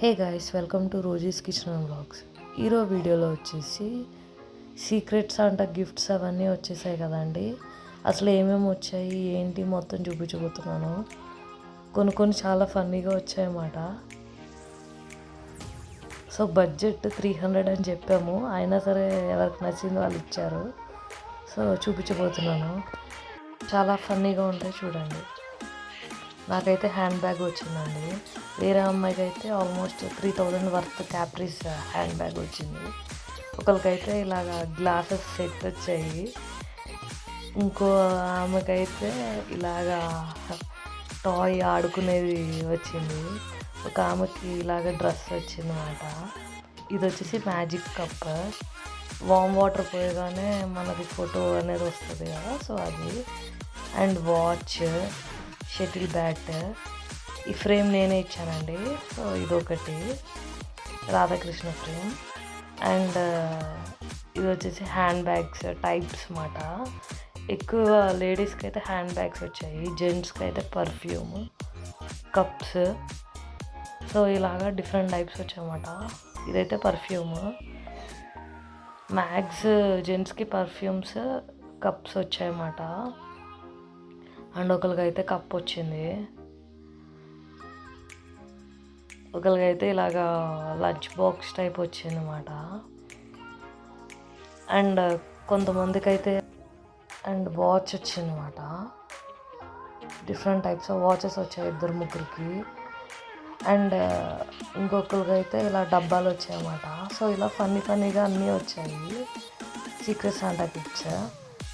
Hey guys, welcome to Rosie's kitchen and vlogs. ఈరోజు వీడియోలో వచ్చేసి సీక్రెట్స్ అంట గిఫ్ట్స్ అవన్నీ వచ్చేసాయి కదండి. అసలు ఏమేమి వచ్చాయి ఏంటి మొత్తం చూపించబోతున్నాను. కొన్ని చాలా ఫన్నీగా వచ్చాయన్నమాట. సో బడ్జెట్ 300 అని చెప్పాము, అయినా సరే ఎవరికి నచ్చింది వాళ్ళు ఇచ్చారు. సో చూపించబోతున్నాను, చాలా ఫన్నీగా ఉంటాయి చూడండి. నాకైతే హ్యాండ్ బ్యాగ్ వచ్చిందండి. వేరే అమ్మాయికి అయితే almost 3000 worth capris hand bag వచ్చింది. ఒకరికైతే ఇలాగ గ్లాసెస్ సెట్ వచ్చాయి. ఇంకో ఆమెకైతే ఇలాగా టాయ్ ఆడుకునేది వచ్చింది. ఒక ఆమెకి ఇలాగ డ్రెస్ వచ్చింది అన్నమాట. ఇది వచ్చేసి మ్యాజిక్ కప్. వామ్ వాటర్ పోయగానే మనది ఫోటో అనేది వస్తుంది కదా, సో అది. And watch, shuttle bat. ఈ ఫ్రేమ్ నేనే ఇచ్చానండి. సో ఇదొకటి రాధాకృష్ణ ఫ్రేమ్. అండ్ ఇది వచ్చేసి హ్యాండ్ బ్యాగ్స్ టైప్స్ అన్నమాట. ఎక్కువ లేడీస్కి అయితే హ్యాండ్ బ్యాగ్స్ వచ్చాయి, జెంట్స్కి అయితే పర్ఫ్యూమ్, కప్స్. సో ఇలాగా డిఫరెంట్ టైప్స్ వచ్చాయన్నమాట. ఇదైతే పర్ఫ్యూమ్. మ్యాగ్స్ జెంట్స్కి పర్ఫ్యూమ్స్, కప్స్ వచ్చాయన్నమాట. అండ్ ఒకరికైతే కప్ వచ్చింది. ఒకరికైతే ఇలాగా లంచ్ బాక్స్ టైప్ వచ్చింది అన్నమాట. అండ్ కొంతమందికి అయితే అండ్ వాచ్ వచ్చింది అన్నమాట. డిఫరెంట్ టైప్స్ ఆఫ్ వాచెస్ వచ్చాయి ఇద్దరు ముగ్గురికి. అండ్ ఇంకొకరికి అయితే ఇలా డబ్బాలు వచ్చాయన్నమాట. సో ఇలా ఫన్నీగా అన్నీ వచ్చాయి సీక్రెట్స్ అంట గిఫ్ట్స్.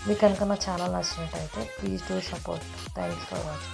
మీకు కనుక నా ఛానల్ నచ్చినట్టయితే please do support. Thanks for watching.